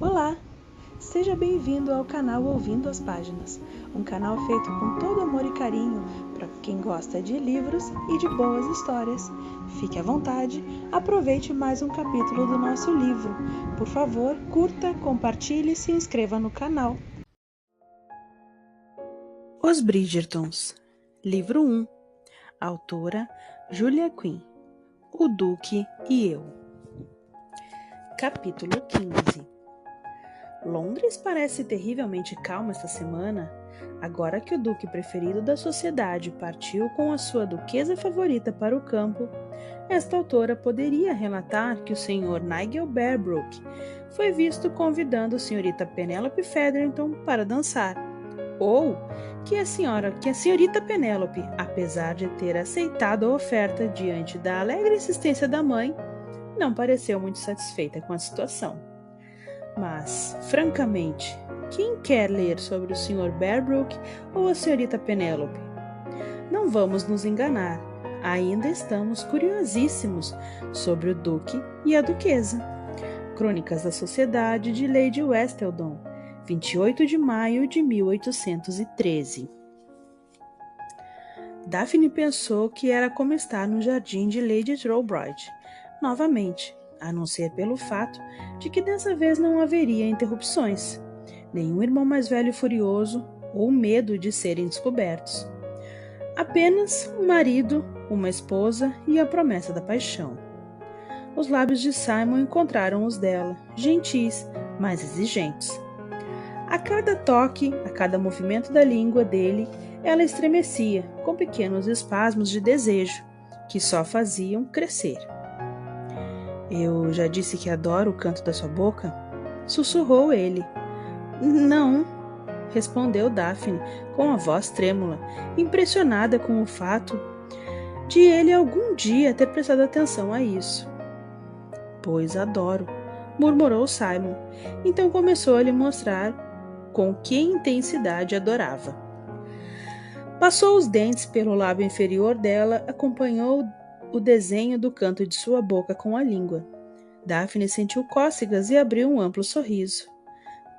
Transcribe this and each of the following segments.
Olá! Seja bem-vindo ao canal Ouvindo as Páginas, um canal feito com todo amor e carinho para quem gosta de livros e de boas histórias. Fique à vontade, aproveite mais um capítulo do nosso livro. Por favor, curta, compartilhe e se inscreva no canal. Os Bridgertons, Livro 1, autora Julia Quinn, O Duque e Eu. Capítulo 15. Londres parece terrivelmente calma esta semana, agora que o duque preferido da sociedade partiu com a sua duquesa favorita para o campo. Esta autora poderia relatar que o Sr. Nigel Bearbrook foi visto convidando a senhorita Penelope Featherington para dançar, ou que a senhorita Penelope, apesar de ter aceitado a oferta diante da alegre insistência da mãe, não pareceu muito satisfeita com a situação. Mas, francamente, quem quer ler sobre o Sr. Bearbrook ou a senhorita Penelope? Não vamos nos enganar, ainda estamos curiosíssimos sobre o duque e a duquesa. Crônicas da Sociedade de Lady Westleldon, 28 de maio de 1813. Daphne pensou que era como estar no jardim de Lady Trowbridge, novamente, a não ser pelo fato de que dessa vez não haveria interrupções, nenhum irmão mais velho furioso ou medo de serem descobertos. Apenas um marido, uma esposa e a promessa da paixão. Os lábios de Simon encontraram os dela, gentis, mas exigentes. A cada toque, a cada movimento da língua dele, ela estremecia, com pequenos espasmos de desejo, que só faziam crescer. Eu já disse que adoro o canto da sua boca? Sussurrou ele. Não, respondeu Daphne, com a voz trêmula, impressionada com o fato de ele algum dia ter prestado atenção a isso. Pois adoro, murmurou Simon. Então começou a lhe mostrar com que intensidade adorava. Passou os dentes pelo lábio inferior dela, acompanhou o desenho do canto de sua boca com a língua. Daphne sentiu cócegas e abriu um amplo sorriso.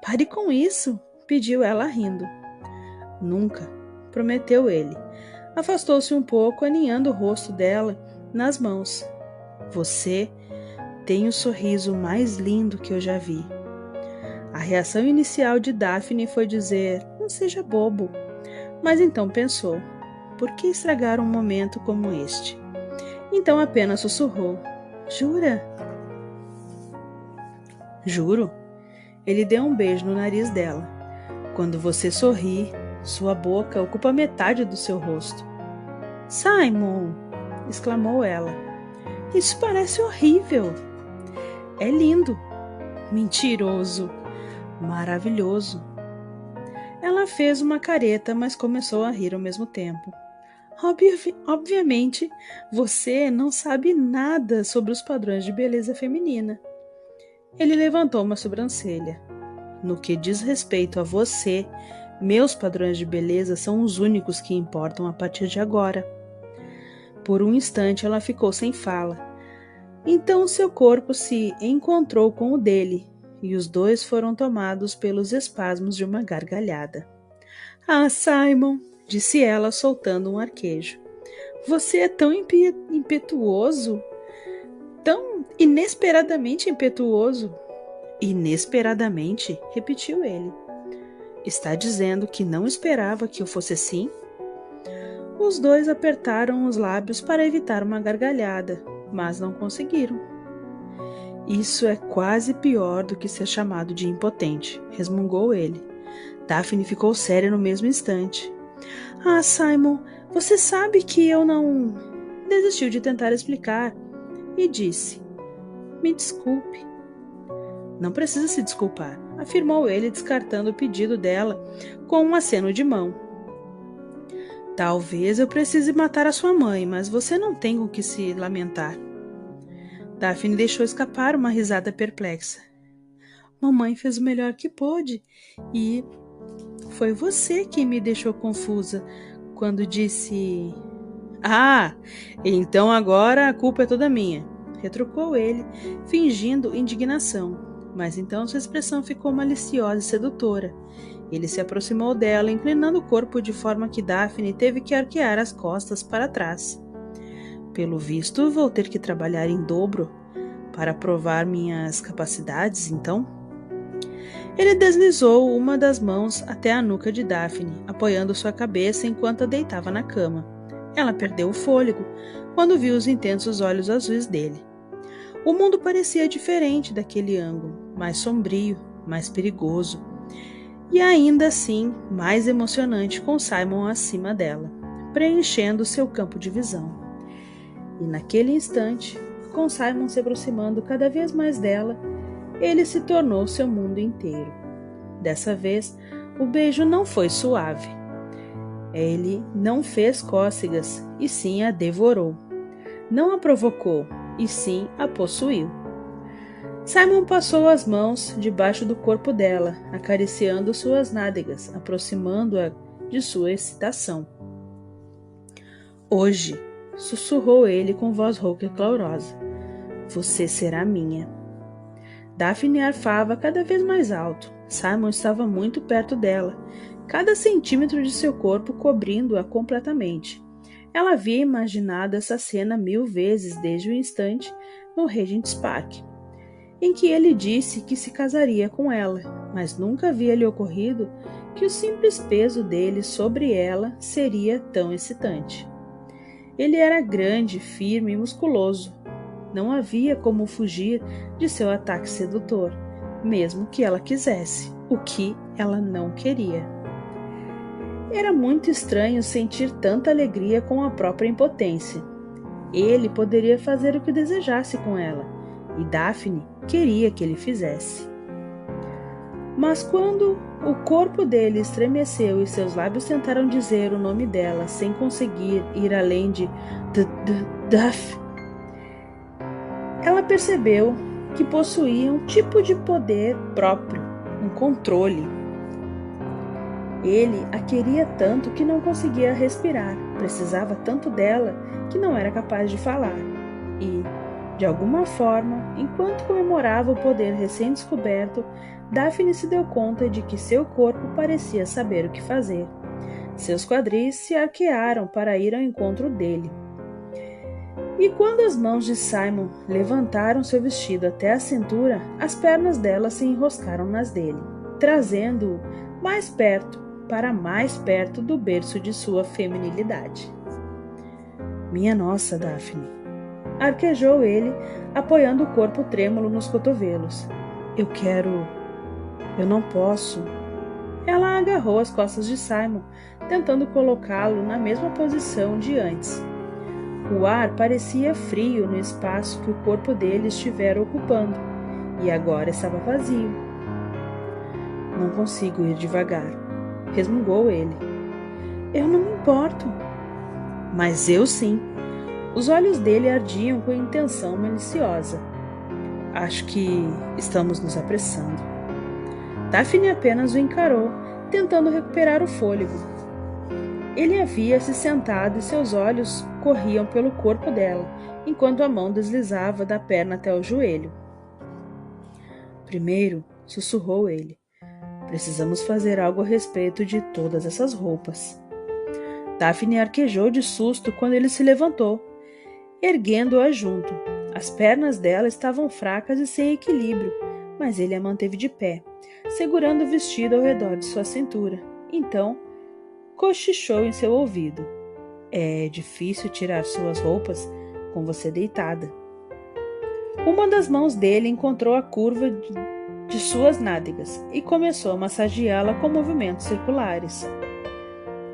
Pare com isso, pediu ela rindo. Nunca, prometeu ele. Afastou-se um pouco, aninhando o rosto dela nas mãos. Você tem o sorriso mais lindo que eu já vi. A reação inicial de Daphne foi dizer, não seja bobo. Mas então pensou, por que estragar um momento como este? Então apenas sussurrou, jura? Juro. Ele deu um beijo no nariz dela. Quando você sorri, sua boca ocupa metade do seu rosto. Simon! Exclamou ela. Isso parece horrível. É lindo. Mentiroso. Maravilhoso. Ela fez uma careta, mas começou a rir ao mesmo tempo. Obviamente, você não sabe nada sobre os padrões de beleza feminina. Ele levantou uma sobrancelha. No que diz respeito a você, meus padrões de beleza são os únicos que importam a partir de agora. Por um instante ela ficou sem fala. Então seu corpo se encontrou com o dele, e os dois foram tomados pelos espasmos de uma gargalhada. Ah, Simon, disse ela, soltando um arquejo. Você é tão impetuoso, tão inesperadamente impetuoso. Inesperadamente, repetiu ele. Está dizendo que não esperava que eu fosse assim? Os dois apertaram os lábios para evitar uma gargalhada, mas não conseguiram. Isso é quase pior do que ser chamado de impotente, resmungou ele. Daphne ficou séria no mesmo instante. Ah, Simon, você sabe que eu não... Desistiu de tentar explicar e disse, me desculpe. Não precisa se desculpar, afirmou ele, descartando o pedido dela com um aceno de mão. Talvez eu precise matar a sua mãe, mas você não tem com que se lamentar. Daphne deixou escapar uma risada perplexa. Mamãe fez o melhor que pôde e foi você quem me deixou confusa quando disse... Ah, então agora a culpa é toda minha, retrucou ele, fingindo indignação. mas então sua expressão ficou maliciosa e sedutora. Ele se aproximou dela, inclinando o corpo de forma que Daphne teve que arquear as costas para trás. Pelo visto, vou ter que trabalhar em dobro para provar minhas capacidades, então? Ele deslizou uma das mãos até a nuca de Daphne, apoiando sua cabeça enquanto a deitava na cama. Ela perdeu o fôlego quando viu os intensos olhos azuis dele. O mundo parecia diferente daquele ângulo, mais sombrio, mais perigoso, e ainda assim mais emocionante com Simon acima dela, preenchendo seu campo de visão. E naquele instante, com Simon se aproximando cada vez mais dela, ele se tornou seu mundo inteiro. Dessa vez, o beijo não foi suave. Ele não fez cócegas, e sim a devorou. Não a provocou, e sim a possuiu. Simon passou as mãos debaixo do corpo dela, acariciando suas nádegas, aproximando-a de sua excitação. Hoje, sussurrou ele com voz rouca e clamorosa, você será minha. Daphne arfava cada vez mais alto. Simon estava muito perto dela, cada centímetro de seu corpo cobrindo-a completamente. Ela havia imaginado essa cena 1000 vezes desde o instante no Regent's Park, em que ele disse que se casaria com ela, mas nunca havia lhe ocorrido que o simples peso dele sobre ela seria tão excitante. Ele era grande, firme e musculoso. Não havia como fugir de seu ataque sedutor, mesmo que ela quisesse, o que ela não queria. Era muito estranho sentir tanta alegria com a própria impotência. Ele poderia fazer o que desejasse com ela, e Daphne queria que ele fizesse. Mas quando o corpo dele estremeceu e seus lábios tentaram dizer o nome dela sem conseguir ir além de Daphne, ela percebeu que possuía um tipo de poder próprio, um controle. Ele a queria tanto que não conseguia respirar, precisava tanto dela que não era capaz de falar. E, de alguma forma, enquanto comemorava o poder recém-descoberto, Daphne se deu conta de que seu corpo parecia saber o que fazer. Seus quadris se arquearam para ir ao encontro dele. E quando as mãos de Simon levantaram seu vestido até a cintura, as pernas dela se enroscaram nas dele, trazendo-o mais perto, para mais perto do berço de sua feminilidade. Minha nossa, Daphne, arquejou ele, apoiando o corpo trêmulo nos cotovelos. Eu não posso. Ela agarrou as costas de Simon, tentando colocá-lo na mesma posição de antes. O ar parecia frio no espaço que o corpo dele estivera ocupando, e agora estava vazio. Não consigo ir devagar, resmungou ele. Eu não me importo. Mas eu sim. Os olhos dele ardiam com intenção maliciosa. Acho que estamos nos apressando. Daphne apenas o encarou, tentando recuperar o fôlego. Ele havia se sentado e seus olhos corriam pelo corpo dela, enquanto a mão deslizava da perna até o joelho. Primeiro, sussurrou ele, precisamos fazer algo a respeito de todas essas roupas. Daphne arquejou de susto quando ele se levantou, erguendo-a junto. As pernas dela estavam fracas e sem equilíbrio, mas ele a manteve de pé, segurando o vestido ao redor de sua cintura. Então, cochichou em seu ouvido. É difícil tirar suas roupas com você deitada. Uma das mãos dele encontrou a curva de suas nádegas e começou a massageá-la com movimentos circulares.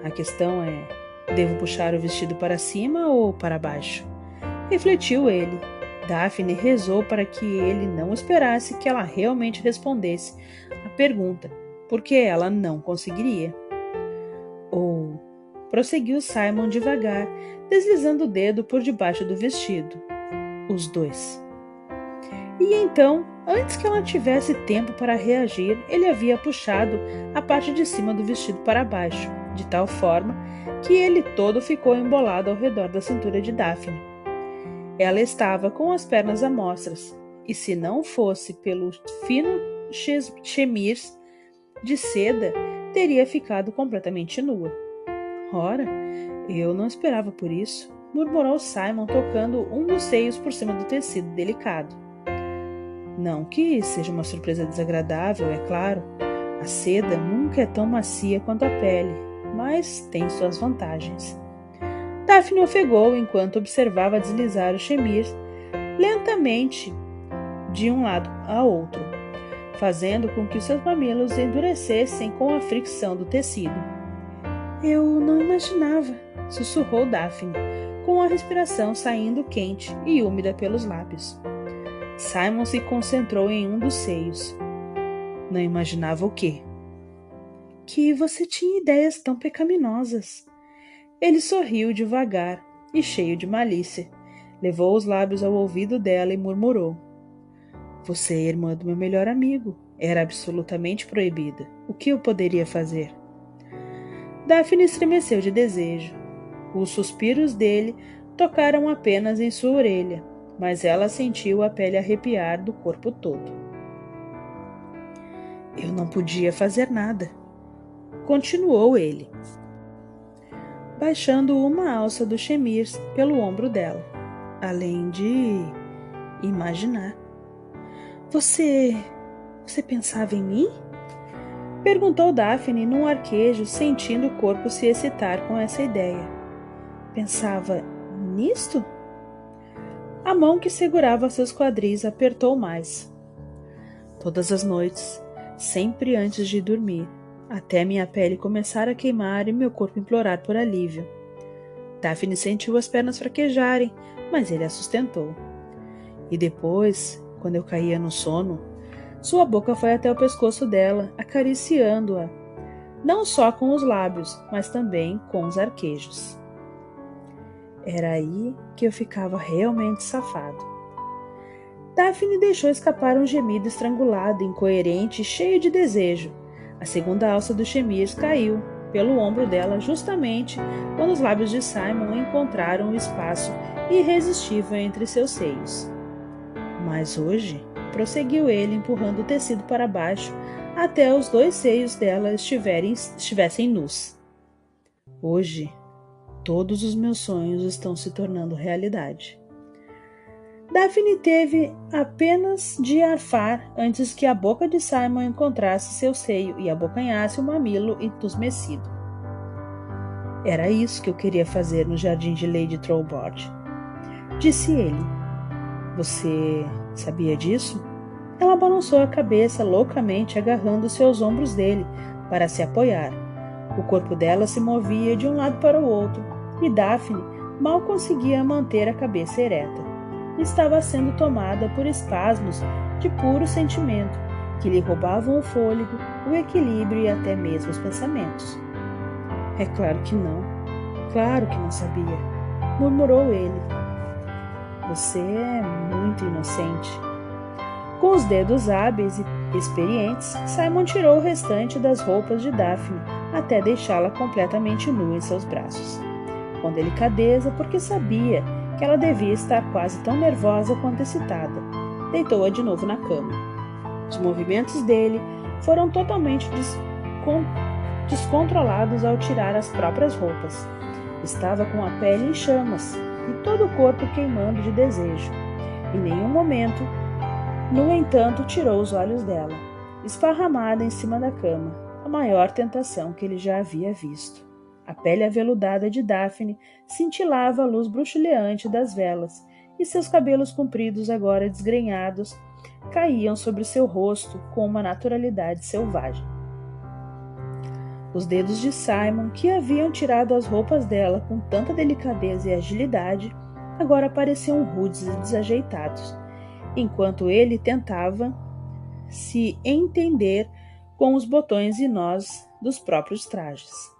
A questão é, devo puxar o vestido para cima ou para baixo? Refletiu ele. Daphne rezou para que ele não esperasse que ela realmente respondesse a pergunta, porque ela não conseguiria. Ou, prosseguiu Simon devagar, deslizando o dedo por debaixo do vestido. Os dois. E então, antes que ela tivesse tempo para reagir, ele havia puxado a parte de cima do vestido para baixo, de tal forma que ele todo ficou embolado ao redor da cintura de Daphne. Ela estava com as pernas à mostras, e se não fosse pelo fino chemir de seda, teria ficado completamente nua. Ora, eu não esperava por isso, murmurou Simon, tocando um dos seios por cima do tecido delicado. Não que seja uma surpresa desagradável, é claro. A seda nunca é tão macia quanto a pele, mas tem suas vantagens. Daphne ofegou enquanto observava deslizar o chemir lentamente de um lado a outro, fazendo com que os seus mamilos endurecessem com a fricção do tecido. Eu não imaginava, sussurrou Daphne, com a respiração saindo quente e úmida pelos lábios. Simon se concentrou em um dos seios. Não imaginava o quê? Que você tinha ideias tão pecaminosas. Ele sorriu devagar e cheio de malícia. Levou os lábios ao ouvido dela e murmurou. Você é irmã do meu melhor amigo. Era absolutamente proibida. O que eu poderia fazer? Daphne estremeceu de desejo. Os suspiros dele tocaram apenas em sua orelha, mas ela sentiu a pele arrepiar do corpo todo. Eu não podia fazer nada, continuou ele, baixando uma alça do chemir pelo ombro dela, além de imaginar. Você pensava em mim? Perguntou Daphne num arquejo, sentindo o corpo se excitar com essa ideia. Pensava nisto? A mão que segurava seus quadris apertou mais. Todas as noites, sempre antes de dormir, até minha pele começar a queimar e meu corpo implorar por alívio. Daphne sentiu as pernas fraquejarem, mas ele a sustentou. E depois, quando eu caía no sono, sua boca foi até o pescoço dela, acariciando-a, não só com os lábios, mas também com os arquejos. Era aí que eu ficava realmente safado. Daphne deixou escapar um gemido estrangulado, incoerente e cheio de desejo. A segunda alça do chemir caiu pelo ombro dela justamente quando os lábios de Simon encontraram o espaço irresistível entre seus seios. Mas hoje, prosseguiu ele, empurrando o tecido para baixo até os dois seios dela estivessem nus. Hoje, todos os meus sonhos estão se tornando realidade. Daphne teve apenas de arfar antes que a boca de Simon encontrasse seu seio e abocanhasse o mamilo entusmecido. Era isso que eu queria fazer no jardim de Lady Trollbord, disse ele. Você sabia disso? Ela balançou a cabeça loucamente, agarrando seus ombros dele para se apoiar. O corpo dela se movia de um lado para o outro, e Daphne mal conseguia manter a cabeça ereta. Estava sendo tomada por espasmos de puro sentimento, que lhe roubavam o fôlego, o equilíbrio e até mesmo os pensamentos. É claro que não sabia, murmurou ele. Você é muito inocente. Com os dedos hábeis e experientes, Simon tirou o restante das roupas de Daphne até deixá-la completamente nua em seus braços. Com delicadeza, porque sabia que ela devia estar quase tão nervosa quanto excitada, deitou-a de novo na cama. Os movimentos dele foram totalmente descontrolados ao tirar as próprias roupas. Estava com a pele em chamas e todo o corpo queimando de desejo. Em nenhum momento, no entanto, tirou os olhos dela, esparramada em cima da cama, a maior tentação que ele já havia visto. A pele aveludada de Daphne cintilava a luz bruxuleante das velas, e seus cabelos compridos, agora desgrenhados, caíam sobre seu rosto com uma naturalidade selvagem. Os dedos de Simon, que haviam tirado as roupas dela com tanta delicadeza e agilidade, agora pareciam rudes e desajeitados, enquanto ele tentava se entender com os botões e nós dos próprios trajes.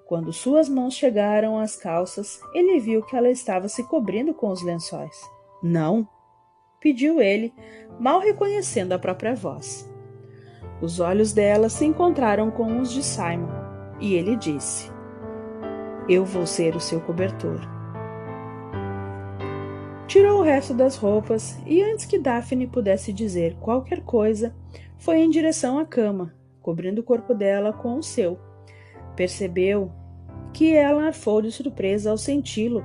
Quando suas mãos chegaram às calças, ele viu que ela estava se cobrindo com os lençóis. Não, pediu ele, mal reconhecendo a própria voz. Os olhos dela se encontraram com os de Simon, e ele disse: Eu vou ser o seu cobertor. Tirou o resto das roupas e, antes que Daphne pudesse dizer qualquer coisa, foi em direção à cama, cobrindo o corpo dela com o seu. Percebeu que ela arfou de surpresa ao senti-lo,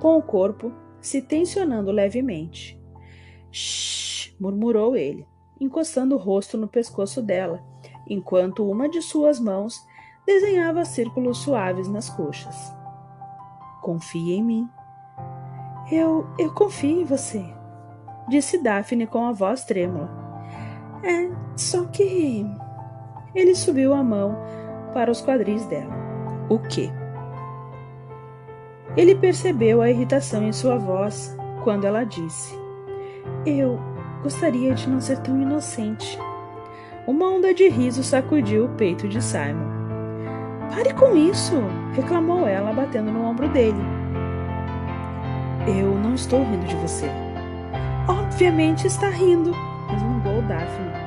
com o corpo se tensionando levemente. Shhh! Murmurou ele, encostando o rosto no pescoço dela, enquanto uma de suas mãos desenhava círculos suaves nas coxas. Confie em mim. Eu confio em você, disse Daphne com a voz trêmula. Só que... Ele subiu a mão para os quadris dela. O quê? Ele percebeu a irritação em sua voz quando ela disse: Eu gostaria de não ser tão inocente. Uma onda de riso sacudiu o peito de Simon. Pare com isso! Reclamou ela, batendo no ombro dele. Eu não estou rindo de você. Obviamente está rindo, resmungou Daphne.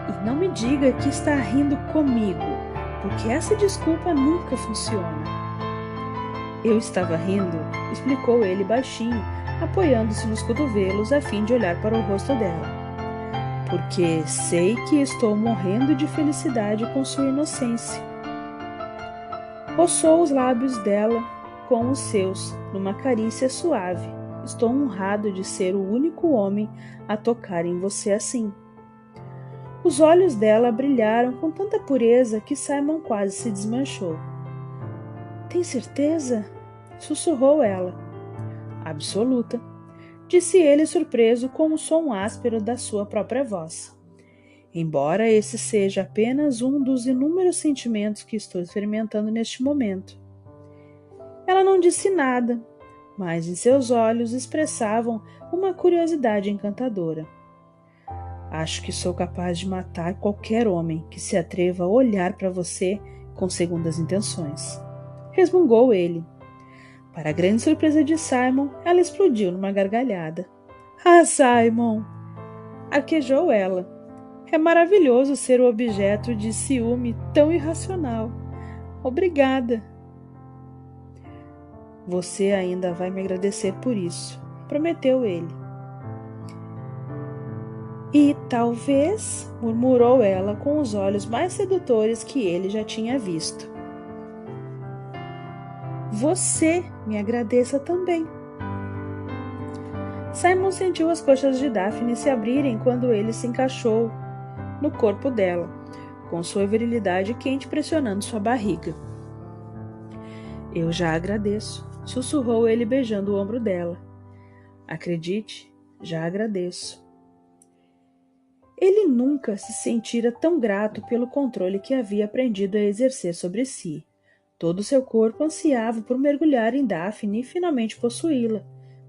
E não me diga que está rindo comigo, porque essa desculpa nunca funciona. Eu estava rindo, explicou ele baixinho, apoiando-se nos cotovelos a fim de olhar para o rosto dela. Porque sei que estou morrendo de felicidade com sua inocência. Roçou os lábios dela com os seus, numa carícia suave. Estou honrado de ser o único homem a tocar em você assim. Os olhos dela brilharam com tanta pureza que Simon quase se desmanchou. Tem certeza? Sussurrou ela. Absoluta, disse ele surpreso com o som áspero da sua própria voz. Embora esse seja apenas um dos inúmeros sentimentos que estou experimentando neste momento. Ela não disse nada, mas em seus olhos expressavam uma curiosidade encantadora. Acho que sou capaz de matar qualquer homem que se atreva a olhar para você com segundas intenções. Resmungou ele. Para a grande surpresa de Simon, ela explodiu numa gargalhada. Ah, Simon! Arquejou ela. É maravilhoso ser o objeto de ciúme tão irracional. Obrigada. Você ainda vai me agradecer por isso, prometeu ele. E talvez, murmurou ela com os olhos mais sedutores que ele já tinha visto. Você me agradeça também. Simon sentiu as coxas de Daphne se abrirem quando ele se encaixou no corpo dela, com sua virilidade quente pressionando sua barriga. Eu já agradeço, sussurrou ele beijando o ombro dela. Acredite, já agradeço. Ele nunca se sentira tão grato pelo controle que havia aprendido a exercer sobre si. Todo seu corpo ansiava por mergulhar em Daphne e finalmente possuí-la,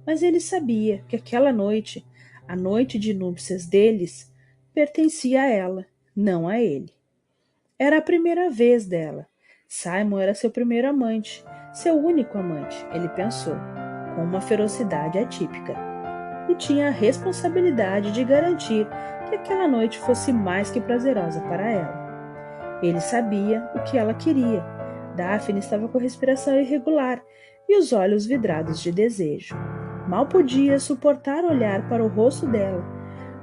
mas ele sabia que aquela noite, a noite de núpcias deles, pertencia a ela, não a ele. Era a primeira vez dela. Simon era seu primeiro amante, seu único amante, ele pensou, com uma ferocidade atípica. E tinha a responsabilidade de garantir que aquela noite fosse mais que prazerosa para ela. Ele sabia o que ela queria. Daphne estava com a respiração irregular e os olhos vidrados de desejo. Mal podia suportar olhar para o rosto dela,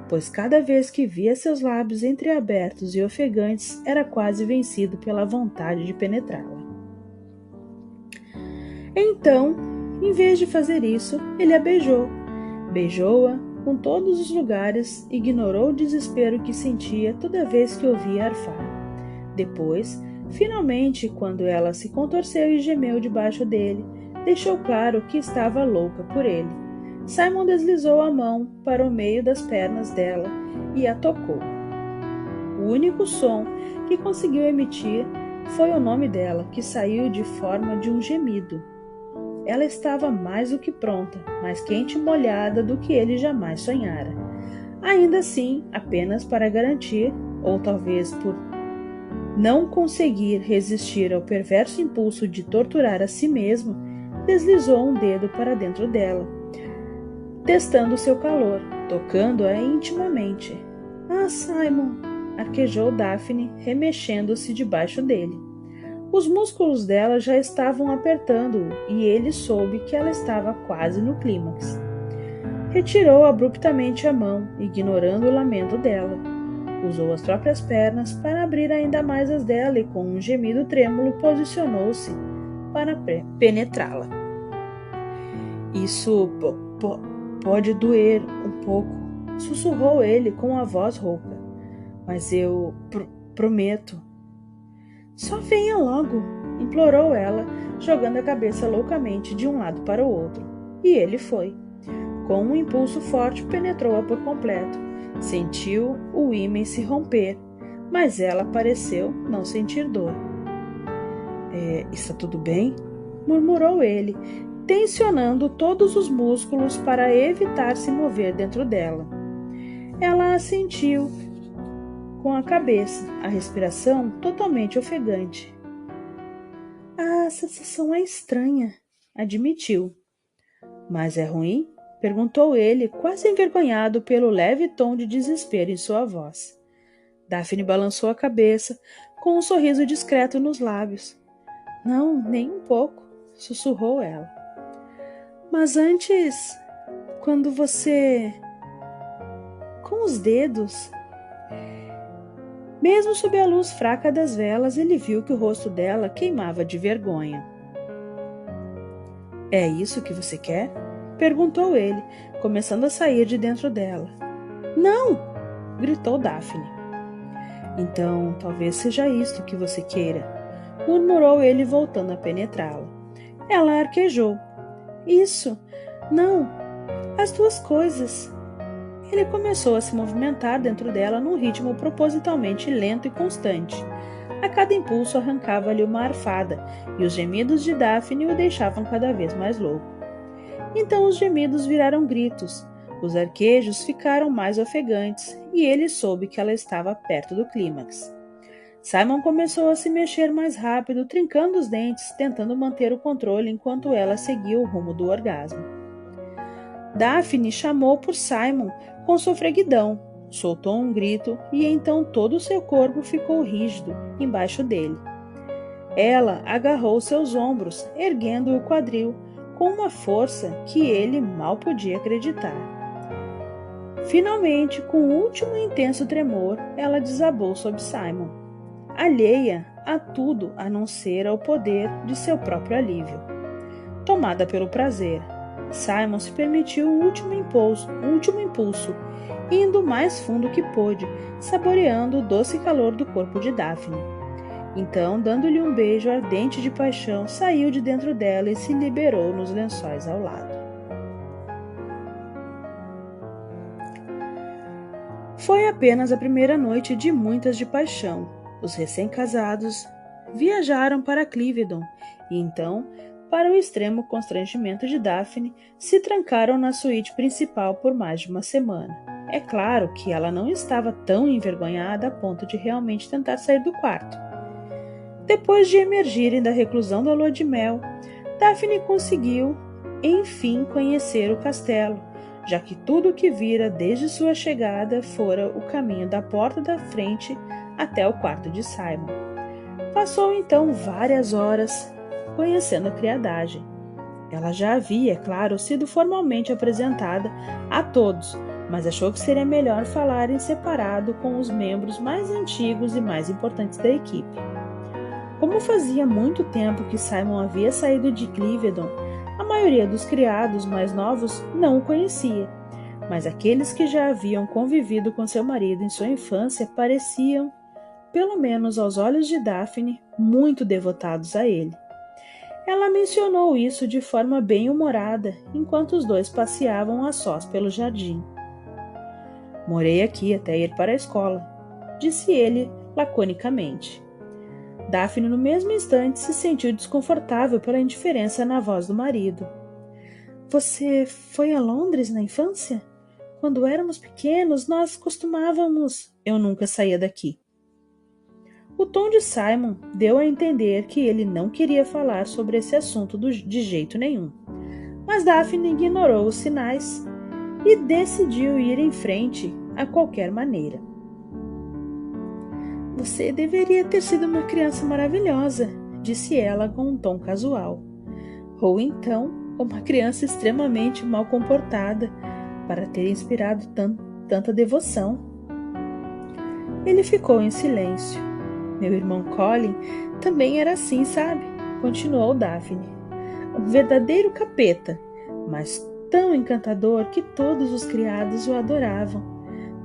pois cada vez que via seus lábios entreabertos e ofegantes, era quase vencido pela vontade de penetrá-la. Então, em vez de fazer isso, ele a beijou. Beijou-a com todos os lugares, ignorou o desespero que sentia toda vez que ouvia arfar. Depois, finalmente, quando ela se contorceu e gemeu debaixo dele, deixou claro que estava louca por ele. Simon deslizou a mão para o meio das pernas dela e a tocou. O único som que conseguiu emitir foi o nome dela, que saiu de forma de um gemido. Ela estava mais do que pronta, mais quente e molhada do que ele jamais sonhara. Ainda assim, apenas para garantir, ou talvez por não conseguir resistir ao perverso impulso de torturar a si mesmo, deslizou um dedo para dentro dela, testando seu calor, tocando-a intimamente. Ah, Simon! Arquejou Daphne, remexendo-se debaixo dele. Os músculos dela já estavam apertando-o e ele soube que ela estava quase no clímax. retirou abruptamente a mão, ignorando o lamento dela. Usou as próprias pernas para abrir ainda mais as dela e, com um gemido trêmulo, posicionou-se para penetrá-la. Isso pode doer um pouco, sussurrou ele com a voz rouca. Mas eu prometo. Só venha logo, implorou ela, jogando a cabeça loucamente de um lado para o outro. E ele foi. Com um impulso forte, penetrou-a por completo. Sentiu o ímã se romper, mas ela pareceu não sentir dor. Está tudo bem? Murmurou ele, tensionando todos os músculos para evitar se mover dentro dela. Ela assentiu com a cabeça, a respiração totalmente ofegante. A sensação é estranha, admitiu. Mas é ruim? Perguntou ele, quase envergonhado pelo leve tom de desespero em sua voz. Daphne balançou a cabeça, com um sorriso discreto nos lábios. Não, nem um pouco, sussurrou ela. Mas antes, quando você... Com os dedos... Mesmo sob a luz fraca das velas, ele viu que o rosto dela queimava de vergonha. É isso que você quer? Perguntou ele, começando a sair de dentro dela. Não! Gritou Daphne. Então, talvez seja isto que você queira, murmurou ele, voltando a penetrá-la. Ela arquejou. Isso! Não! As duas coisas! Ele começou a se movimentar dentro dela num ritmo propositalmente lento e constante. A cada impulso arrancava-lhe uma arfada, e os gemidos de Daphne o deixavam cada vez mais louco. Então os gemidos viraram gritos, os arquejos ficaram mais ofegantes, e ele soube que ela estava perto do clímax. Simon começou a se mexer mais rápido, trincando os dentes, tentando manter o controle enquanto ela seguia o rumo do orgasmo. Daphne chamou por Simon com sofreguidão, soltou um grito e então todo o seu corpo ficou rígido embaixo dele. Ela agarrou seus ombros, erguendo o quadril com uma força que ele mal podia acreditar. Finalmente, com o último intenso tremor, ela desabou sobre Simon, alheia a tudo a não ser ao poder de seu próprio alívio. Tomada pelo prazer, Simon se permitiu o último impulso, indo o mais fundo que pôde, saboreando o doce calor do corpo de Daphne. Então, dando-lhe um beijo ardente de paixão, saiu de dentro dela e se liberou nos lençóis ao lado. Foi apenas a primeira noite de muitas de paixão. Os recém-casados viajaram para Cliveden e então, para o extremo constrangimento de Daphne, se trancaram na suíte principal por mais de uma semana. É claro que ela não estava tão envergonhada a ponto de realmente tentar sair do quarto. Depois de emergirem da reclusão da lua de mel, Daphne conseguiu, enfim, conhecer o castelo, já que tudo o que vira desde sua chegada fora o caminho da porta da frente até o quarto de Simon. Passou então várias horas conhecendo a criadagem. Ela já havia, é claro, sido formalmente apresentada a todos, mas achou que seria melhor falar em separado com os membros mais antigos e mais importantes da equipe. Como fazia muito tempo que Simon havia saído de Cliveden, a maioria dos criados mais novos não o conhecia, mas aqueles que já haviam convivido com seu marido em sua infância pareciam, pelo menos aos olhos de Daphne, muito devotados a ele. Ela mencionou isso de forma bem-humorada, enquanto os dois passeavam a sós pelo jardim. Morei aqui até ir para a escola, disse ele laconicamente. Daphne, no mesmo instante, se sentiu desconfortável pela indiferença na voz do marido. Você foi a Londres na infância? Quando éramos pequenos, nós costumávamos... Eu nunca saía daqui. O tom de Simon deu a entender que ele não queria falar sobre esse assunto de jeito nenhum. Mas Daphne ignorou os sinais e decidiu ir em frente a qualquer maneira. Você deveria ter sido uma criança maravilhosa, disse ela com um tom casual. Ou então, uma criança extremamente mal comportada, para ter inspirado tanta devoção. Ele ficou em silêncio. Meu irmão Colin também era assim, sabe? Continuou Daphne. Um verdadeiro capeta, mas tão encantador que todos os criados o adoravam.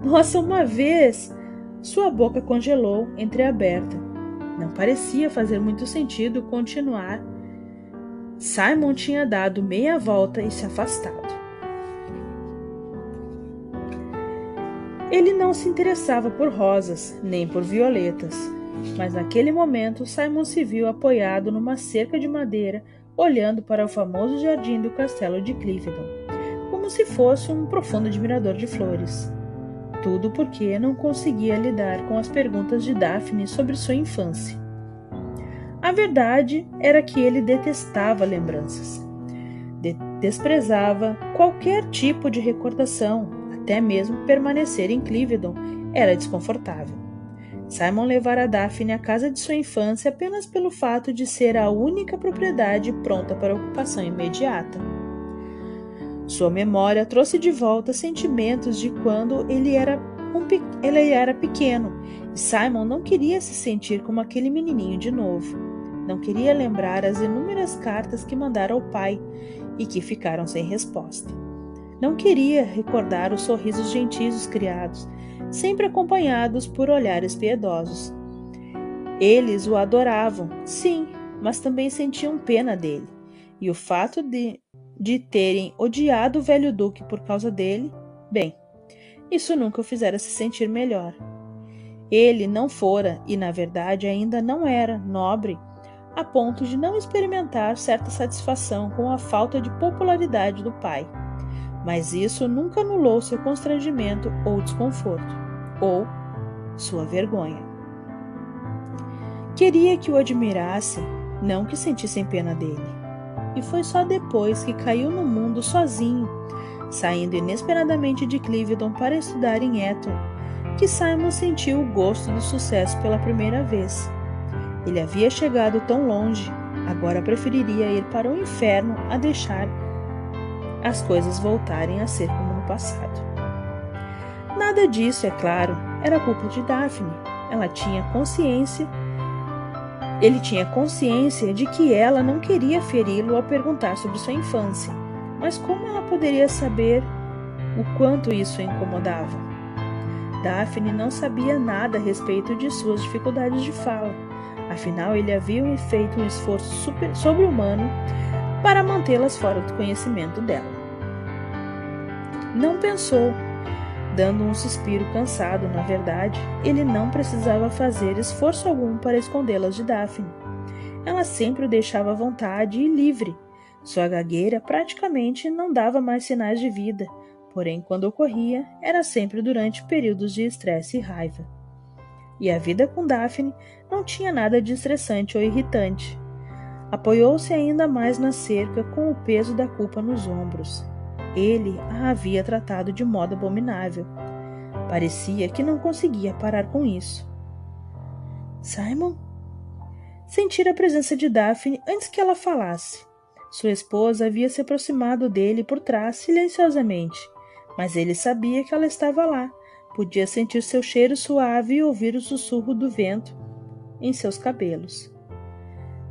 Nossa, uma vez! Sua boca congelou, entreaberta. Não parecia fazer muito sentido continuar. Simon tinha dado meia volta e se afastado. Ele não se interessava por rosas, nem por violetas, mas naquele momento Simon se viu apoiado numa cerca de madeira, olhando para o famoso jardim do castelo de Clifton, como se fosse um profundo admirador de flores. Tudo porque não conseguia lidar com as perguntas de Daphne sobre sua infância. A verdade era que ele detestava lembranças. Desprezava qualquer tipo de recordação, até mesmo permanecer em Clifton era desconfortável. Simon levara Daphne à casa de sua infância apenas pelo fato de ser a única propriedade pronta para ocupação imediata. Sua memória trouxe de volta sentimentos de quando ele era pequeno, e Simon não queria se sentir como aquele menininho de novo. Não queria lembrar as inúmeras cartas que mandara ao pai e que ficaram sem resposta. Não queria recordar os sorrisos gentis dos criados, sempre acompanhados por olhares piedosos. Eles o adoravam, sim, mas também sentiam pena dele, e o fato de terem odiado o velho duque por causa dele, bem, isso nunca o fizera se sentir melhor. Ele não fora, e na verdade ainda não era, nobre, a ponto de não experimentar certa satisfação com a falta de popularidade do pai. Mas isso nunca anulou seu constrangimento ou desconforto, ou sua vergonha. Queria que o admirassem, não que sentissem pena dele. E foi só depois que caiu no mundo sozinho, saindo inesperadamente de Clifton para estudar em Eton, que Simon sentiu o gosto do sucesso pela primeira vez. Ele havia chegado tão longe, agora preferiria ir para o inferno a deixar as coisas voltarem a ser como no passado. Nada disso, é claro, era culpa de Daphne. Ele tinha consciência de que ela não queria feri-lo ao perguntar sobre sua infância, mas como ela poderia saber o quanto isso o incomodava? Daphne não sabia nada a respeito de suas dificuldades de fala. Afinal, ele havia feito um esforço sobre-humano para mantê-las fora do conhecimento dela. Não pensou. Dando um suspiro cansado, na verdade, ele não precisava fazer esforço algum para escondê-las de Daphne. Ela sempre o deixava à vontade e livre. Sua gagueira praticamente não dava mais sinais de vida, porém, quando ocorria, era sempre durante períodos de estresse e raiva. E a vida com Daphne não tinha nada de estressante ou irritante. Apoiou-se ainda mais na cerca com o peso da culpa nos ombros. Ele a havia tratado de modo abominável. Parecia que não conseguia parar com isso. Simon? Sentira a presença de Daphne antes que ela falasse. Sua esposa havia se aproximado dele por trás silenciosamente, mas ele sabia que ela estava lá. Podia sentir seu cheiro suave e ouvir o sussurro do vento em seus cabelos.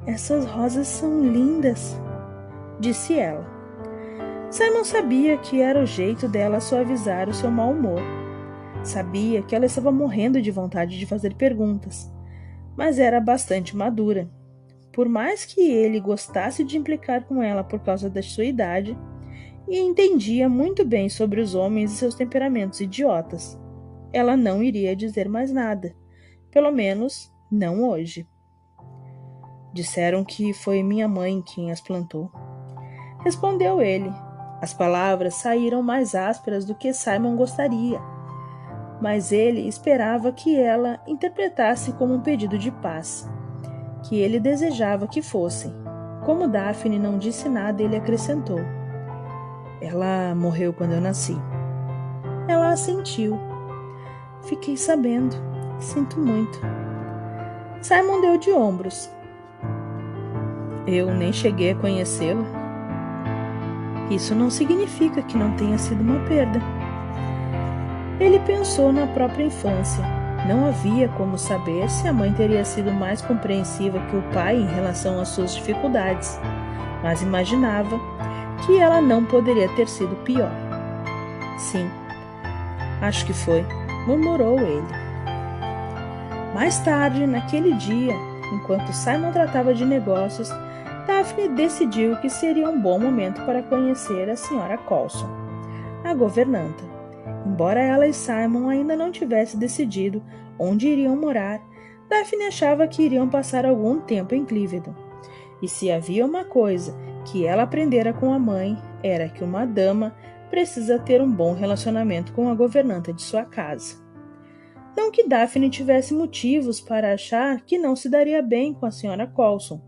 Essas rosas são lindas, disse ela. Simon sabia que era o jeito dela suavizar o seu mau humor. Sabia que ela estava morrendo de vontade de fazer perguntas, mas era bastante madura. Por mais que ele gostasse de implicar com ela por causa da sua idade, e entendia muito bem sobre os homens e seus temperamentos idiotas, ela não iria dizer mais nada, pelo menos não hoje. Disseram que foi minha mãe quem as plantou. Respondeu ele. As palavras saíram mais ásperas do que Simon gostaria, mas ele esperava que ela interpretasse como um pedido de paz, que ele desejava que fossem. Como Daphne não disse nada, ele acrescentou: Ela morreu quando eu nasci. Ela assentiu. Fiquei sabendo. Sinto muito. Simon deu de ombros. Eu nem cheguei a conhecê-la. Isso não significa que não tenha sido uma perda. Ele pensou na própria infância. Não havia como saber se a mãe teria sido mais compreensiva que o pai em relação às suas dificuldades, mas imaginava que ela não poderia ter sido pior. Sim, acho que foi, murmurou ele. Mais tarde, naquele dia, enquanto Simon tratava de negócios, Daphne decidiu que seria um bom momento para conhecer a Sra. Coulson, a governanta. Embora ela e Simon ainda não tivessem decidido onde iriam morar, Daphne achava que iriam passar algum tempo em Cliveden. E se havia uma coisa que ela aprendera com a mãe, era que uma dama precisa ter um bom relacionamento com a governanta de sua casa. Não que Daphne tivesse motivos para achar que não se daria bem com a Sra. Coulson.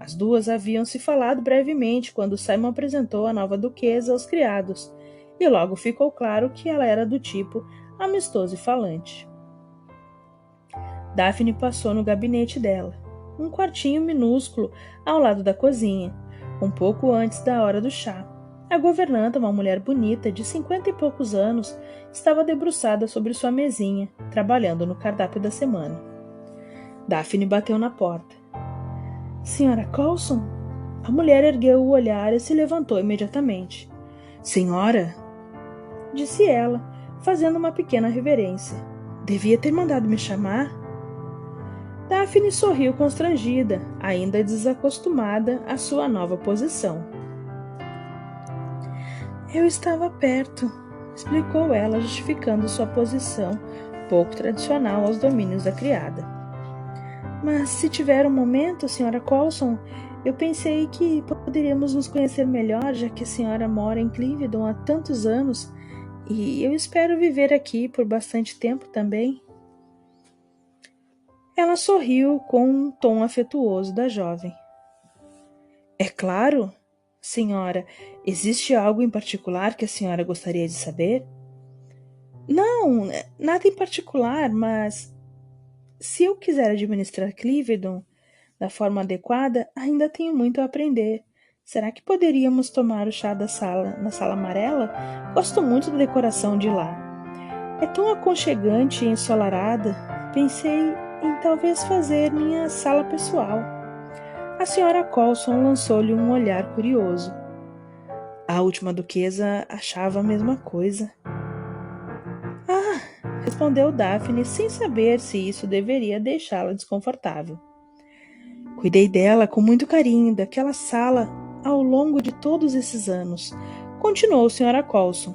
As duas haviam se falado brevemente quando Simon apresentou a nova duquesa aos criados, e logo ficou claro que ela era do tipo amistoso e falante. Daphne passou no gabinete dela, um quartinho minúsculo ao lado da cozinha, um pouco antes da hora do chá. A governanta, uma mulher bonita de 50 e poucos anos, estava debruçada sobre sua mesinha, trabalhando no cardápio da semana. Daphne bateu na porta. Sra. Coulson? A mulher ergueu o olhar e se levantou imediatamente. Senhora? Disse ela, fazendo uma pequena reverência. Devia ter mandado me chamar? Daphne sorriu constrangida, ainda desacostumada à sua nova posição. Eu estava perto, explicou ela, justificando sua posição, pouco tradicional aos domínios da criada. Mas se tiver um momento, Sra. Coulson, eu pensei que poderíamos nos conhecer melhor, já que a senhora mora em Cliveden há tantos anos, e eu espero viver aqui por bastante tempo também. Ela sorriu com um tom afetuoso da jovem. É claro, senhora, existe algo em particular que a senhora gostaria de saber? Não, nada em particular, mas se eu quiser administrar Cliveden da forma adequada, ainda tenho muito a aprender. Será que poderíamos tomar o chá da sala na sala amarela? Gosto muito da decoração de lá. É tão aconchegante e ensolarada. Pensei em talvez fazer minha sala pessoal. A Sra. Coulson lançou-lhe um olhar curioso. A última duquesa achava a mesma coisa. Ah, respondeu Daphne, sem saber se isso deveria deixá-la desconfortável. Cuidei dela com muito carinho, daquela sala, ao longo de todos esses anos, continuou Sra. Coulson.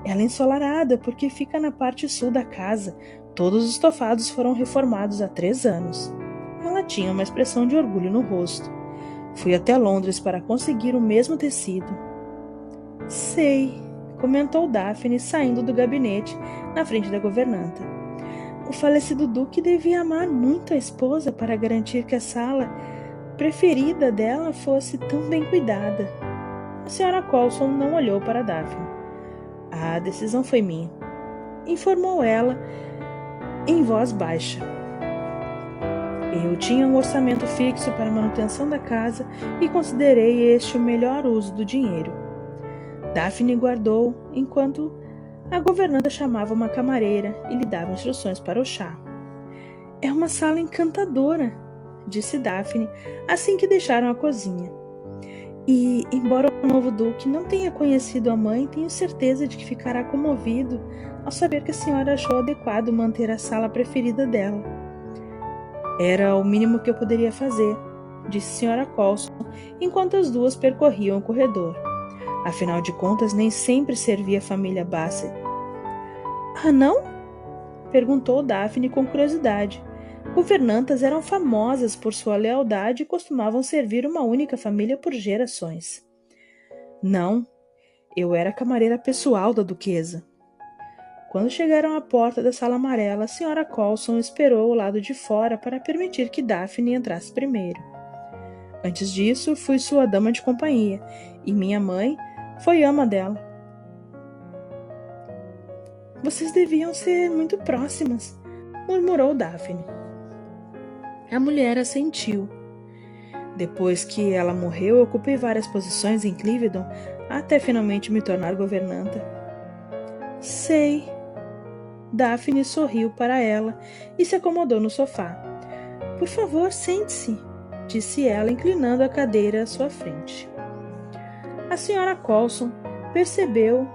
Ela é ensolarada porque fica na parte sul da casa. Todos os estofados foram reformados há 3 anos. Ela tinha uma expressão de orgulho no rosto. Fui até Londres para conseguir o mesmo tecido. Sei, comentou Daphne, saindo do gabinete na frente da governanta. O falecido duque devia amar muito a esposa para garantir que a sala preferida dela fosse tão bem cuidada. A Sra. Coulson não olhou para Daphne. A decisão foi minha, informou ela em voz baixa. Eu tinha um orçamento fixo para a manutenção da casa e considerei este o melhor uso do dinheiro. Daphne guardou enquanto a governanta chamava uma camareira e lhe dava instruções para o chá. É uma sala encantadora, disse Daphne assim que deixaram a cozinha. E, embora o novo duque não tenha conhecido a mãe, tenho certeza de que ficará comovido ao saber que a senhora achou adequado manter a sala preferida dela. Era o mínimo que eu poderia fazer, disse Sra. Coulson, enquanto as duas percorriam o corredor. Afinal de contas, nem sempre servia a família Bassett. Ah, não? Perguntou Daphne com curiosidade. Governantas eram famosas por sua lealdade e costumavam servir uma única família por gerações. Não, eu era a camareira pessoal da duquesa. Quando chegaram à porta da sala amarela, a Sra. Coulson esperou ao lado de fora para permitir que Daphne entrasse primeiro. Antes disso, fui sua dama de companhia, e minha mãe foi ama dela. Vocês deviam ser muito próximas, murmurou Daphne. A mulher assentiu. Depois que ela morreu, ocupei várias posições em Cliveden, até finalmente me tornar governanta. Sei. Daphne sorriu para ela e se acomodou no sofá. Por favor, sente-se, disse ela, inclinando a cadeira à sua frente. A senhora Coulson percebeu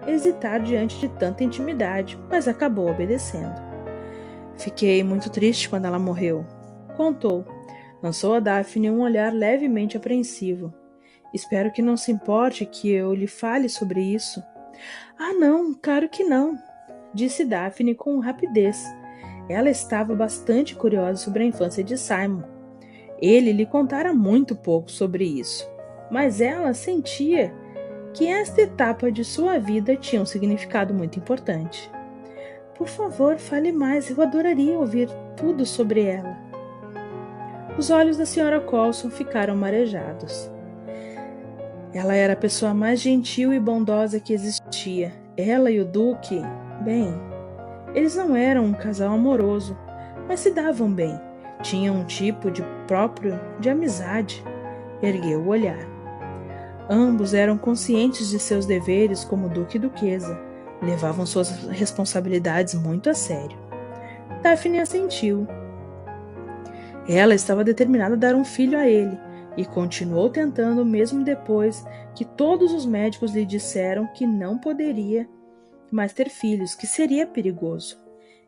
hesitar diante de tanta intimidade, mas acabou obedecendo. Fiquei muito triste quando ela morreu, contou. Lançou a Daphne um olhar levemente apreensivo. Espero que não se importe que eu lhe fale sobre isso. Ah, não, claro que não, disse Daphne com rapidez. Ela estava bastante curiosa sobre a infância de Simon. Ele lhe contara muito pouco sobre isso, mas ela sentia que esta etapa de sua vida tinha um significado muito importante. Por favor, fale mais, eu adoraria ouvir tudo sobre ela. Os olhos da senhora Coulson ficaram marejados. Ela era a pessoa mais gentil e bondosa que existia. Ela e o Duque, bem, eles não eram um casal amoroso, mas se davam bem. Tinham um tipo próprio de amizade. Ergueu o olhar. Ambos eram conscientes de seus deveres como duque e duquesa. Levavam suas responsabilidades muito a sério. Daphne assentiu. Ela estava determinada a dar um filho a ele, e continuou tentando mesmo depois que todos os médicos lhe disseram que não poderia mais ter filhos, que seria perigoso.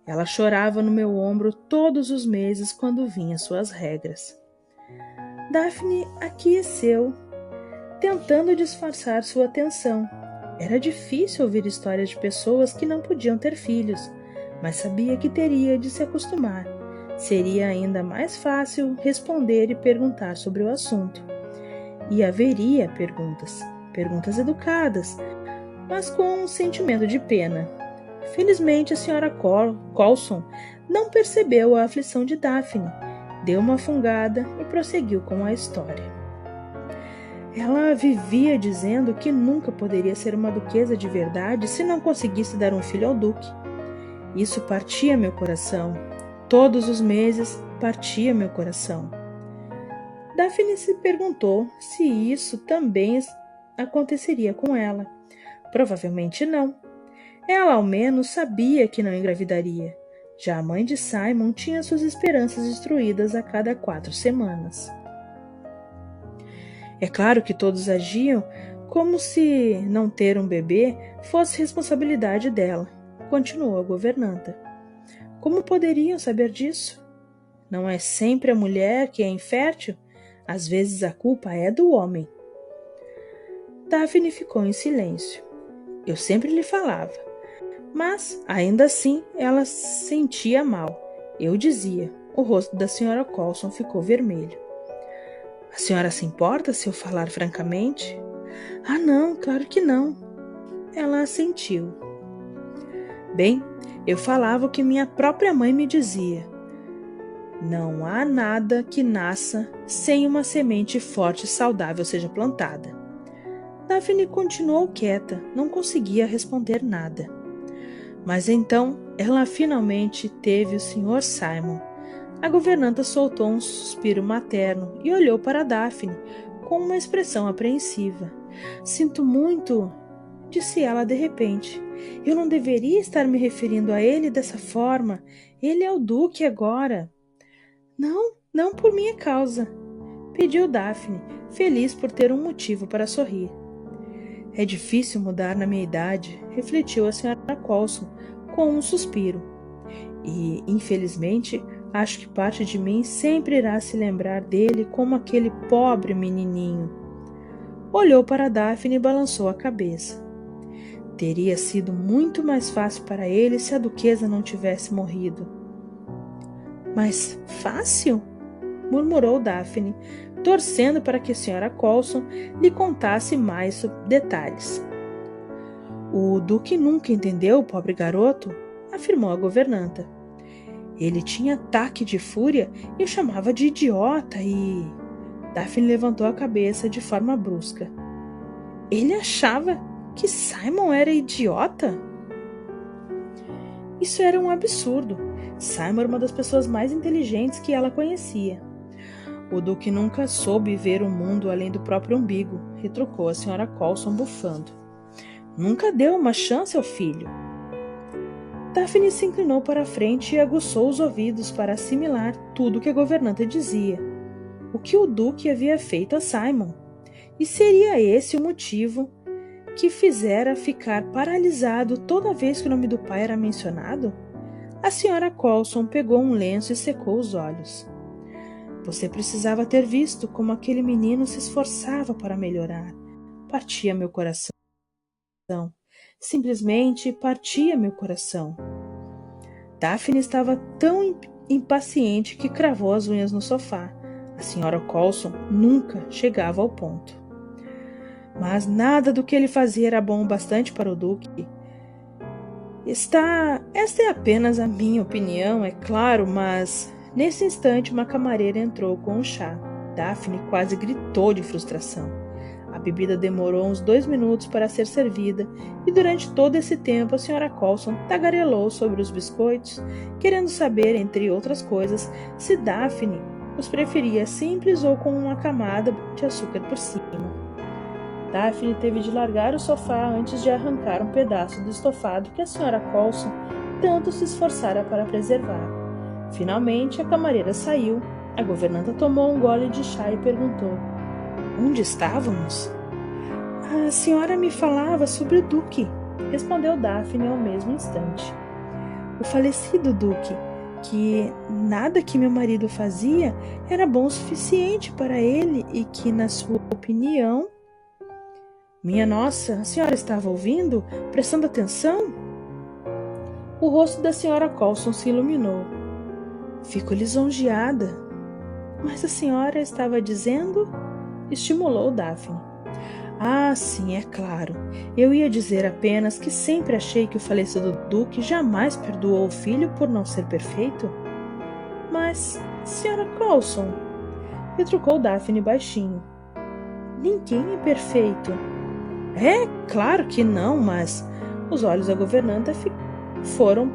Ela chorava no meu ombro todos os meses quando vinha suas regras. Daphne aqueceu, tentando disfarçar sua tensão. Era difícil ouvir histórias de pessoas que não podiam ter filhos, mas sabia que teria de se acostumar. Seria ainda mais fácil responder e perguntar sobre o assunto. E haveria perguntas educadas, mas com um sentimento de pena. Felizmente, a senhora Coulson não percebeu a aflição de Daphne. Deu uma fungada e prosseguiu com a história. Ela vivia dizendo que nunca poderia ser uma duquesa de verdade se não conseguisse dar um filho ao duque. Isso partia meu coração. Todos os meses partia meu coração. Daphne se perguntou se isso também aconteceria com ela. Provavelmente não. Ela ao menos sabia que não engravidaria. Já a mãe de Simon tinha suas esperanças destruídas a cada 4 semanas. É claro que todos agiam como se não ter um bebê fosse responsabilidade dela, continuou a governanta. Como poderiam saber disso? Não é sempre a mulher que é infértil? Às vezes a culpa é do homem. Daphne ficou em silêncio. Eu sempre lhe falava. Mas, ainda assim, ela sentia mal. Eu dizia. O rosto da senhora Coulson ficou vermelho. A senhora se importa se eu falar francamente? Ah, não, claro que não. Ela assentiu. Bem, eu falava o que minha própria mãe me dizia. Não há nada que nasça sem uma semente forte e saudável seja plantada. Daphne continuou quieta, não conseguia responder nada. Mas então ela finalmente teve o Sr. Simon. A governanta soltou um suspiro materno e olhou para Daphne com uma expressão apreensiva. Sinto muito, disse ela de repente. Eu não deveria estar me referindo a ele dessa forma. Ele é o duque agora. Não, não por minha causa, pediu Daphne, feliz por ter um motivo para sorrir. É difícil mudar na minha idade, refletiu a senhora Coulson com um suspiro. E, infelizmente, acho que parte de mim sempre irá se lembrar dele como aquele pobre menininho. Olhou para Daphne e balançou a cabeça. Teria sido muito mais fácil para ele se a duquesa não tivesse morrido. Mas fácil? Murmurou Daphne, torcendo para que a senhora Coulson lhe contasse mais detalhes. O duque nunca entendeu o pobre garoto, afirmou a governanta. Ele tinha ataque de fúria e o chamava de idiota e... Daphne levantou a cabeça de forma brusca. Ele achava que Simon era idiota? Isso era um absurdo. Simon era uma das pessoas mais inteligentes que ela conhecia. O Duque nunca soube ver o mundo além do próprio umbigo, retrucou a Sra. Coulson bufando. Nunca deu uma chance ao filho. Daphne se inclinou para a frente e aguçou os ouvidos para assimilar tudo que a governanta dizia. O que o Duque havia feito a Simon? E seria esse o motivo que fizera ficar paralisado toda vez que o nome do pai era mencionado? A Sra. Coulson pegou um lenço e secou os olhos. Você precisava ter visto como aquele menino se esforçava para melhorar. Partia meu coração. Simplesmente partia meu coração. Daphne estava tão impaciente que cravou as unhas no sofá. A Sra. Coulson nunca chegava ao ponto. Mas nada do que ele fazia era bom o bastante para o Duque. Esta é apenas a minha opinião, é claro, mas... Nesse instante, uma camareira entrou com um chá. Daphne quase gritou de frustração. A bebida demorou uns 2 minutos para ser servida, e durante todo esse tempo a Sra. Coulson tagarelou sobre os biscoitos, querendo saber, entre outras coisas, se Daphne os preferia simples ou com uma camada de açúcar por cima. Daphne teve de largar o sofá antes de arrancar um pedaço do estofado que a Sra. Coulson tanto se esforçara para preservar. Finalmente, a camareira saiu. A governanta tomou um gole de chá e perguntou: Onde estávamos? A senhora me falava sobre o Duque, respondeu Daphne ao mesmo instante. O falecido Duque, que nada que meu marido fazia era bom o suficiente para ele e que, na sua opinião... Minha nossa, a senhora estava ouvindo? Prestando atenção? O rosto da Sra. Coulson se iluminou. Fico lisonjeada. Mas a senhora estava dizendo? Estimulou Daphne. Ah, sim, é claro. Eu ia dizer apenas que sempre achei que o falecido Duque jamais perdoou o filho por não ser perfeito. Mas, Sra. Coulson, retrucou Daphne baixinho. Ninguém é perfeito. É, claro que não, mas... Os olhos da governanta foram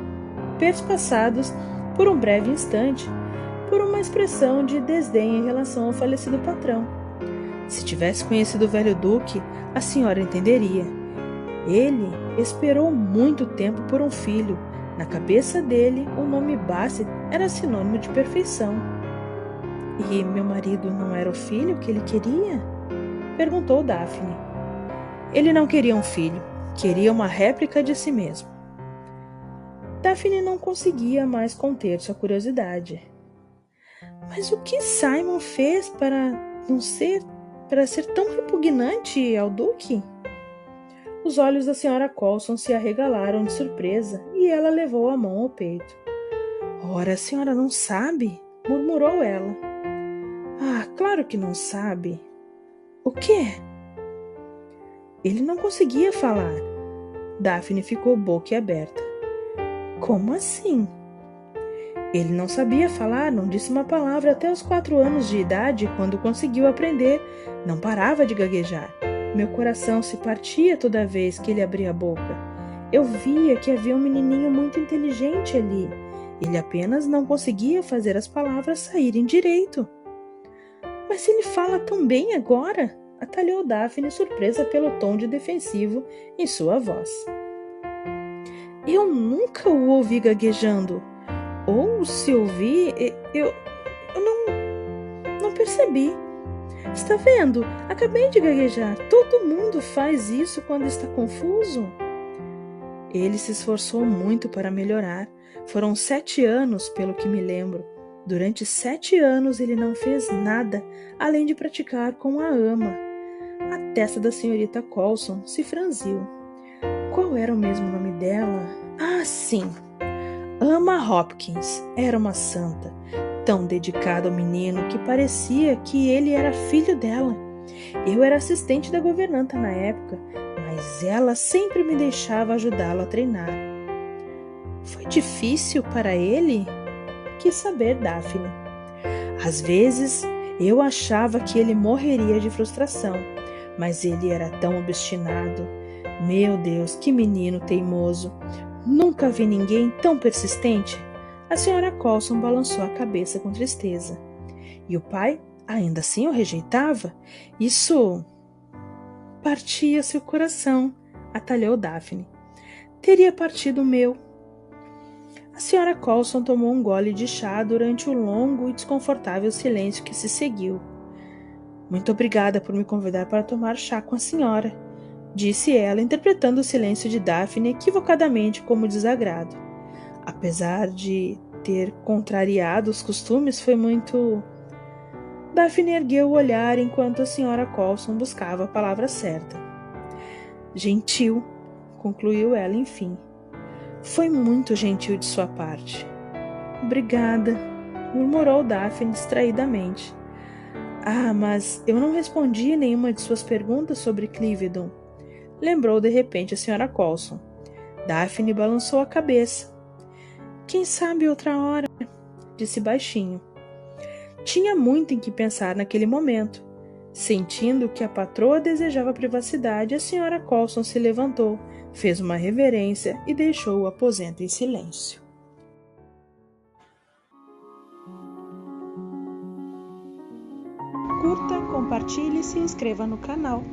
perspassados por um breve instante, por uma expressão de desdém em relação ao falecido patrão. Se tivesse conhecido o velho Duque, a senhora entenderia. Ele esperou muito tempo por um filho. Na cabeça dele, o nome Bassett era sinônimo de perfeição. E meu marido não era o filho que ele queria? Perguntou Daphne. Ele não queria um filho, queria uma réplica de si mesmo. Daphne não conseguia mais conter sua curiosidade. Mas o que Simon fez para ser tão repugnante ao Duque? Os olhos da Sra. Coulson se arregalaram de surpresa e ela levou a mão ao peito. Ora, a senhora não sabe? Murmurou ela. Ah, claro que não sabe. O quê? Ele não conseguia falar. Daphne ficou boquiaberta. Como assim? Ele não sabia falar, não disse uma palavra até os 4 anos de idade, quando conseguiu aprender. Não parava de gaguejar. Meu coração se partia toda vez que ele abria a boca. Eu via que havia um menininho muito inteligente ali. Ele apenas não conseguia fazer as palavras saírem direito. Mas ele fala tão bem agora, atalhou Daphne, surpresa pelo tom de defensivo em sua voz. Eu nunca o ouvi gaguejando. Ou se ouvi, eu não percebi. Está vendo? Acabei de gaguejar. Todo mundo faz isso quando está confuso. Ele se esforçou muito para melhorar. Foram 7 anos, pelo que me lembro. Durante 7 anos ele não fez nada além de praticar com a ama. A testa da senhorita Coulson se franziu. Qual era o mesmo nome dela? Ah, sim! Ama Hopkins. Era uma santa, tão dedicada ao menino que parecia que ele era filho dela. Eu era assistente da governanta na época, mas ela sempre me deixava ajudá-lo a treinar. Foi difícil para ele? Quis saber Daphne. Às vezes, eu achava que ele morreria de frustração, mas ele era tão obstinado. Meu Deus, que menino teimoso! Nunca vi ninguém tão persistente. A Sra. Coulson balançou a cabeça com tristeza. E o pai? Ainda assim o rejeitava? Isso partia seu coração, atalhou Daphne. Teria partido o meu. A senhora Colson tomou um gole de chá durante o longo e desconfortável silêncio que se seguiu. Muito obrigada por me convidar para tomar chá com a senhora, disse ela, interpretando o silêncio de Daphne equivocadamente como desagrado. Apesar de ter contrariado os costumes, foi muito... Daphne ergueu o olhar enquanto a senhora Colson buscava a palavra certa. Gentil, concluiu ela enfim. Foi muito gentil de sua parte. Obrigada, murmurou Daphne distraidamente. Ah, mas eu não respondi nenhuma de suas perguntas sobre Clivedon. Lembrou de repente a senhora Colson. Daphne balançou a cabeça. Quem sabe outra hora, disse baixinho. Tinha muito em que pensar naquele momento. Sentindo que a patroa desejava privacidade, a senhora Colson se levantou, fez uma reverência e deixou o aposento em silêncio. Curta, compartilhe e se inscreva no canal.